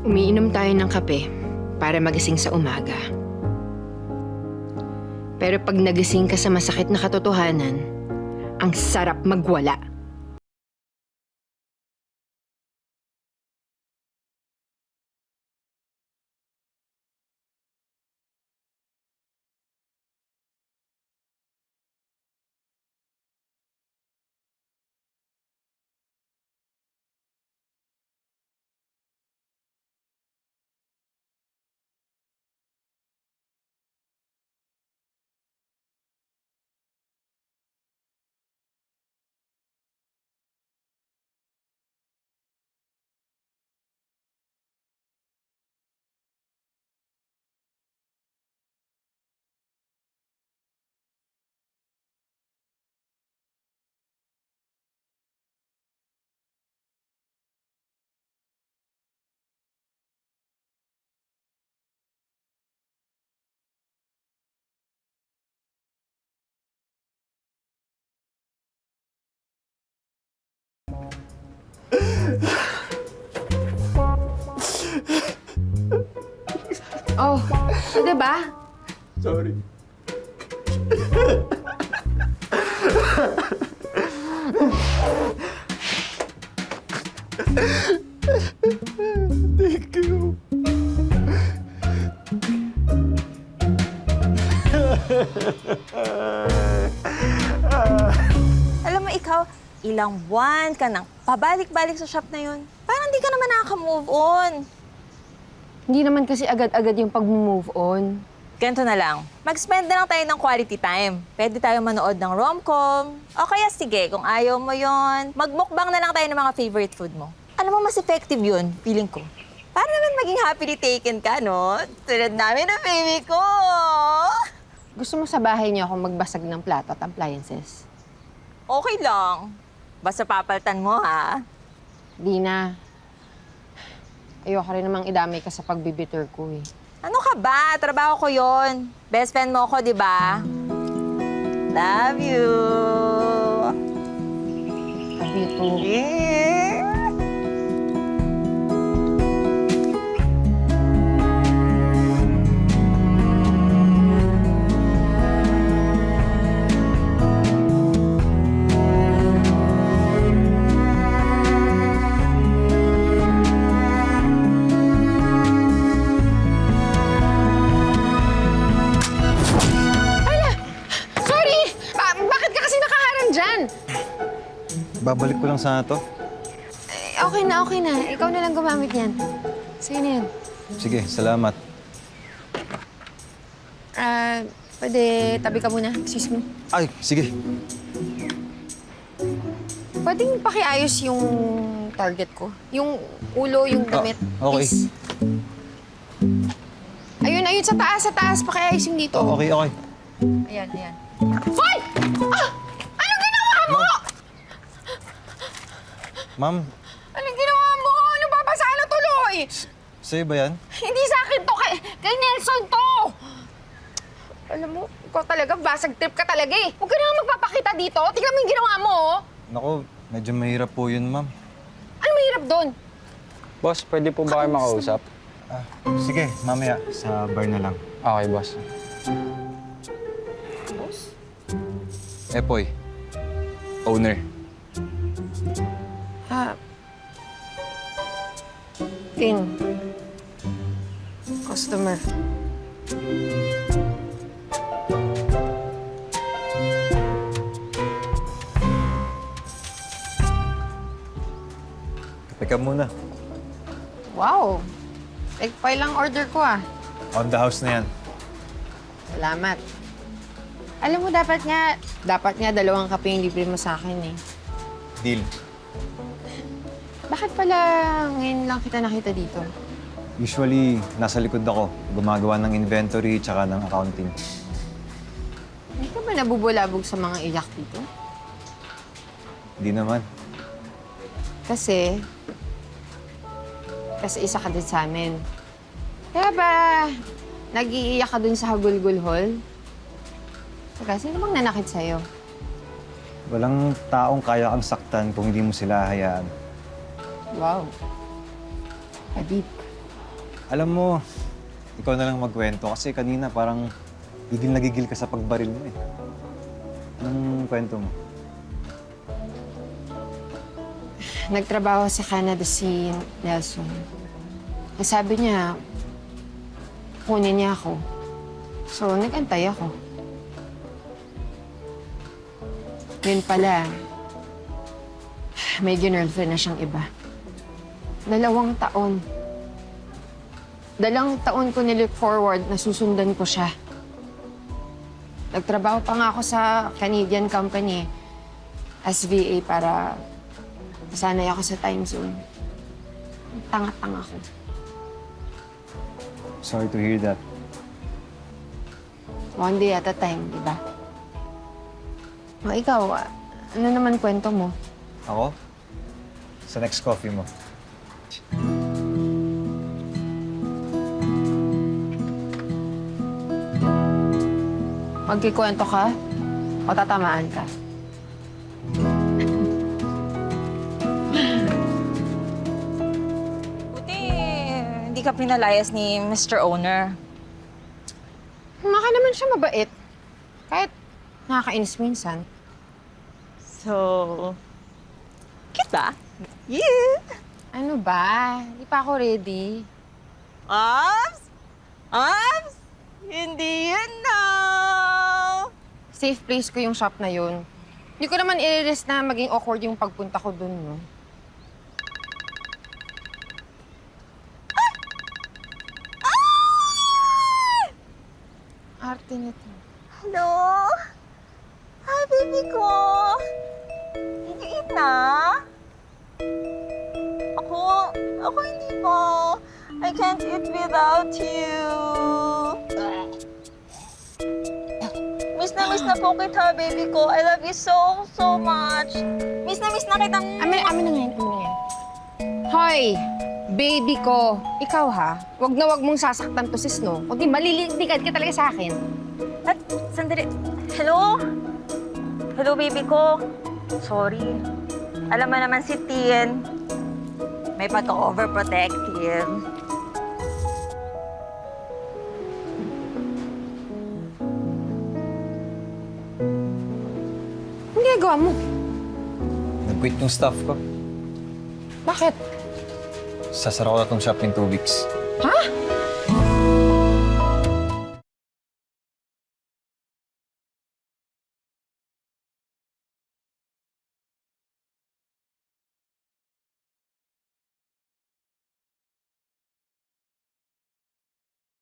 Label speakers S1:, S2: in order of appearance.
S1: Umiinom tayo ng kape para magising sa umaga. Pero pag nagising ka sa masakit na katotohanan, ang sarap magwala.
S2: Oh, di ba?
S3: Sorry. Thank you.
S4: Alam mo ikaw, ilang buwan ka nang pabalik-balik sa shop na yun. Parang di ka naman nakaka-move on.
S2: Hindi naman kasi agad-agad yung pag-move on.
S4: Ganito na lang, mag-spend na lang tayo ng quality time. Pwede tayo manood ng rom-com. O kaya sige, kung ayaw mo yon, magmukbang na lang tayo ng mga favorite food mo. Alam mo, mas effective yun, feeling ko. Para naman maging happily taken ka, no? Tulad namin na baby ko!
S2: Gusto mo sa bahay niyo ako magbasag ng plato at appliances?
S4: Okay lang. Basta papaltan mo, ha?
S2: Di na. Ayoko rin namang idamay ka sa pagbibitter ko eh.
S4: Ano ka ba? Trabaho ko yon. Best friend mo ko, di ba? Love you!
S2: Love you too.
S4: Yeah.
S2: Sorry! Bakit ka kasi nakaharang dyan?
S3: Babalik ko lang sana to.
S2: Okay na, okay na. Ikaw na lang gumamit yan. Sa'yo na yan.
S3: Sige, salamat.
S2: Pwede tabi ka muna. Excuse me.
S3: Ay, sige.
S2: Pwedeng pakiayos yung target ko. Yung ulo, yung damit.
S3: Okay.
S2: Please. Ayun, sa taas. Pakiayos yung dito.
S3: Okay.
S2: Ayan. Hoy! Anong ginawa mo?
S3: Ma'am,
S2: Anong ginawa mo? Ano babasa na tuloy?
S3: sa'yo ba yan?
S2: Hindi sa akin to. Kay Nelson to. Alam mo, ikaw talaga, basag trip ka talaga eh. Huwag ka na magpapakita dito. Tingnan mo yung ginawa mo, oh.
S3: Naku, medyo mahirap po yun, ma'am.
S2: Ano mahirap doon?
S5: Boss, pwede po ba kayo makausap?
S3: Sige, mamaya sa bar na lang.
S5: Okay, boss.
S3: Epoy, owner.
S2: Tin. Customer.
S3: Teka muna.
S2: Wow. Egg pie lang order ko ah.
S3: On the house na yan.
S2: Salamat. Alam mo, dapat nga 2 kape yung libre mo sa akin eh.
S3: Deal.
S2: Bakit pala ngayon lang kita nakita dito?
S3: Usually, nasa likod ako. Gumagawa ng inventory tsaka ng accounting.
S2: Hindi ka ba nabubulabog sa mga iyak dito?
S3: Hindi naman.
S2: Kasi isa ka din sa amin. Kaya ba nag-iiyak ka dun sa Hagulgul Hall? Saka, sino bang nanakit sa'yo?
S3: Walang taong kaya kang saktan kung hindi mo sila hayaan.
S2: Wow. Hadid.
S3: Alam mo, ikaw na lang magkwento kasi kanina parang gigil na gigil ka sa pagbaril mo eh. Anong kwento mo?
S1: Nagtrabaho sa Canada si Nelson. Eh, sabi niya, kunin niya ako. So, nag-antay ako. Yun pala, may girlfriend na siyang iba. 2 taon. 2 taon ko nilook forward na susundan ko siya. Nagtrabaho pa nga ako sa Canadian company as VA para sanay ako sa time zone. Tanga-tanga ko.
S3: Sorry to hear that.
S1: One day at a time, di ba? O ikaw, ano naman kwento mo?
S3: Ako? Sa next coffee mo.
S1: Magkikwento ka o tatamaan ka?
S4: Buti, hindi ka pinalayas ni Mr. Owner.
S1: Maka naman siya mabait. Kahit nakakainis minsan.
S4: So, cute ba? Yeah!
S1: Ano ba? Di pa ako ready.
S4: Ops! Ops! Hindi yun, no!
S1: Safe place ko yung shop na yun. Hindi ko naman i-risk na maging awkward yung pagpunta ko dun, no? Arte nito.
S4: Hello? Hi, baby ko! Did you eat na? Ako hindi po. I can't eat without you. Miss na po kita, baby ko. I love you so, so much. Miss na kita.
S1: Amin na ngayon. Hoy! Baby ko! Ikaw ha? Wag na wag mong sasaktan to sis, no? Kundi maliligdigad ka talaga sa akin.
S4: At, sandali. Hello? Hello, baby ko. Sorry. Alam mo naman si Tien. May pagka-overprotective.
S1: Ang ginagawa mo?
S3: Nag-quit yung staff ko.
S1: Bakit?
S3: Sasara ko na tong shop in 2 weeks.
S1: Ha?